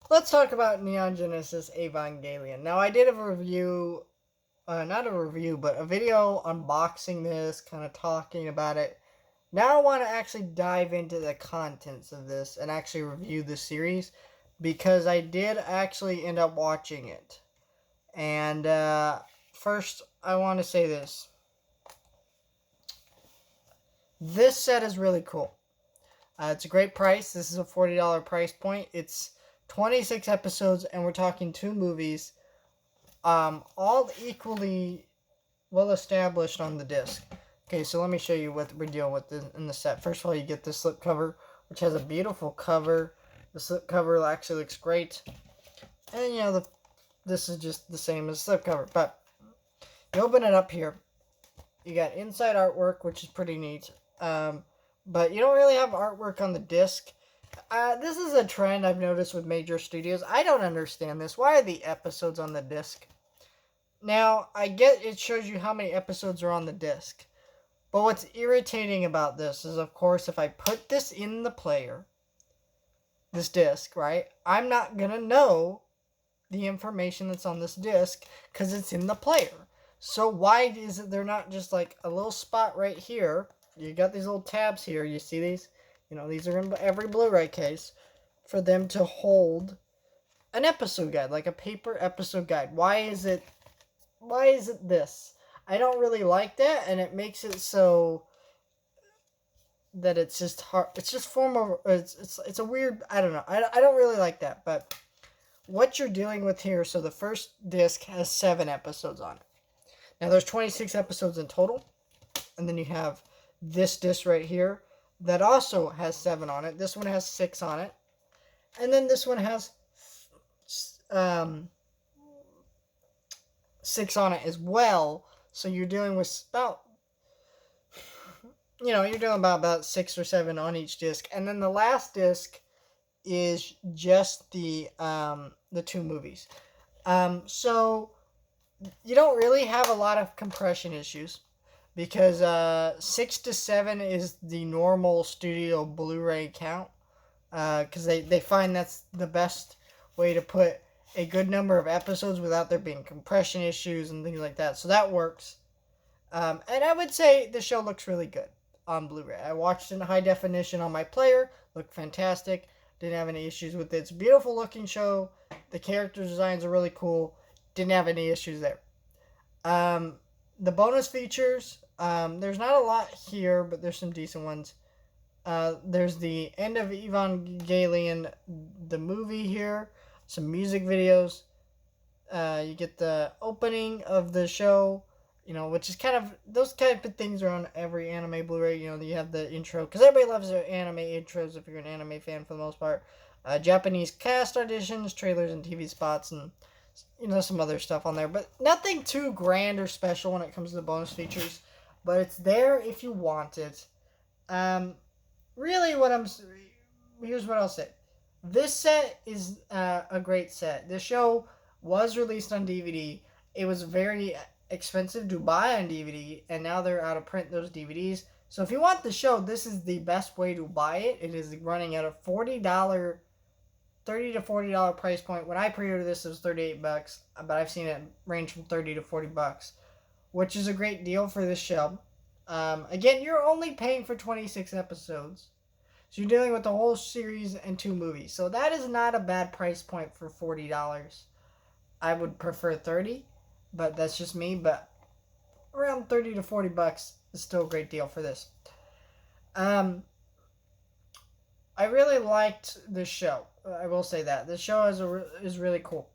let's talk about Neon Genesis Evangelion. Now, I did a review, not a review, but a video unboxing this, kind of talking about it. Now I want to actually dive into the contents of this and actually review the series because I did actually end up watching it. And first, I want to say this. This set is really cool. It's a great price. This is a $40 price point. It's 26 episodes, and we're talking 2 movies, all equally well established on the disc. Okay, so let me show you what we're dealing with in the set. First of all, you get the slipcover, which has a beautiful cover. The slipcover actually looks great. And, this is just the same as the slipcover. But you open it up here. You got inside artwork, which is pretty neat. But you don't really have artwork on the disc. This is a trend I've noticed with major studios. I don't understand this. Why are the episodes on the disc? Now, I get it shows you how many episodes are on the disc. But what's irritating about this is, of course, if I put this in the player, this disc, right, I'm not going to know the information that's on this disc because it's in the player. So why is it they're not just like a little spot right here? You got these little tabs here. You see these? These are in every Blu-ray case for them to hold an episode guide, like a paper episode guide. Why is it this? I don't really like that, and it makes it so that it's just hard. It's just it's a weird, I don't know. I don't really like that, but what you're dealing with here, so the first disc has 7 episodes on it. Now there's 26 episodes in total, and then you have this disc right here that also has 7 on it. This one has 6 on it, and then this one has 6 on it as well. So you're dealing with about 6 or 7 on each disc, and then the last disc is just the 2 movies. So you don't really have a lot of compression issues because 6 to 7 is the normal studio Blu-ray count because they find that's the best way to put a good number of episodes without there being compression issues and things like that. So that works. And I would say the show looks really good on Blu-ray. I watched it in high definition on my player. Looked fantastic. Didn't have any issues with it. It's a beautiful looking show. The character designs are really cool. Didn't have any issues there. The bonus features, there's not a lot here, but there's some decent ones. There's the end of Evangelion, the movie here. Some music videos. You get the opening of the show, which is those type of things are on every anime Blu-ray. You have the intro, because everybody loves their anime intros if you're an anime fan for the most part. Japanese cast auditions, trailers, and TV spots, and some other stuff on there. But nothing too grand or special when it comes to the bonus features. But it's there if you want it. Really, here's what I'll say. This set is a great set. This show was released on DVD. It was very expensive to buy on DVD, and now they're out of print, those DVDs. So if you want the show, this is the best way to buy it. It is running at a $30 to $40 price point. When I pre-ordered this, it was $38, but I've seen it range from $30 to $40, which is a great deal for this show. Again, you're only paying for 26 episodes. So you're dealing with the whole series and 2 movies. So that is not a bad price point for $40. I would prefer $30, but that's just me. But around $30 to $40 is still a great deal for this. I really liked this show. I will say that. This show is really cool.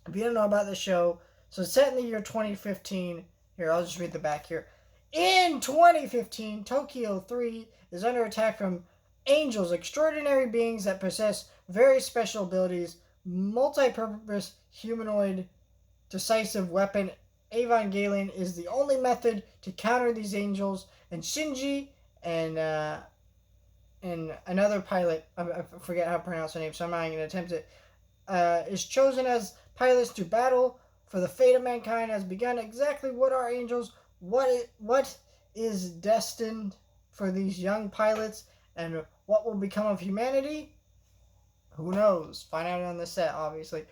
If you don't know about the show, so it's set in the year 2015. Here, I'll just read the back here. In 2015, Tokyo 3 is under attack from angels, extraordinary beings that possess very special abilities, multi-purpose, humanoid, decisive weapon. Evangelion is the only method to counter these angels, and Shinji and another pilot, I forget how to pronounce her name, so I'm not going to attempt it, is chosen as pilots to battle for the fate of mankind has begun. Exactly what are angels? What is destined for these young pilots, and what will become of humanity? Who knows? Find out on the set, obviously.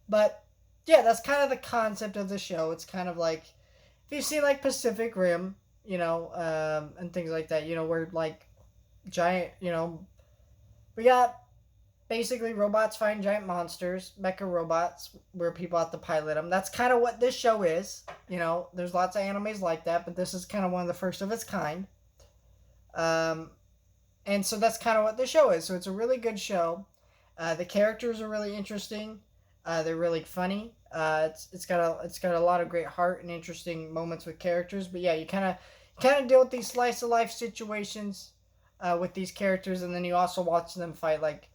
But yeah, that's kind of the concept of the show. It's kind of like if you've seen like Pacific Rim, and things like that, where like giant, we got basically robots fighting giant monsters, mecha robots, where people have to pilot them. That's kind of what this show is. There's lots of animes like that, but this is kind of one of the first of its kind. And so that's kind of what the show is. So it's a really good show. The characters are really interesting. They're really funny. It's got a lot of great heart and interesting moments with characters. But yeah, you kind of deal with these slice of life situations with these characters, and then you also watch them fight like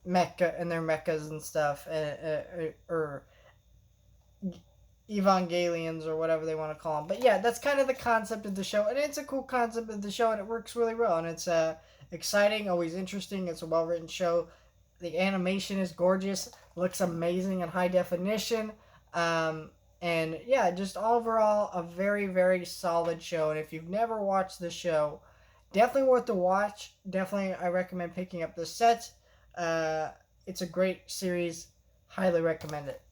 mecha and their mechas and stuff, or Evangelions or whatever they want to call them. But yeah, that's kind of the concept of the show, and it's a cool concept of the show, and it works really well, and it's exciting, always interesting. It's a well written show. The animation is gorgeous, looks amazing in high definition, and yeah, just overall a very very solid show. And if you've never watched the show, definitely worth the watch. Definitely, I recommend picking up the set. It's a great series. Highly recommend it.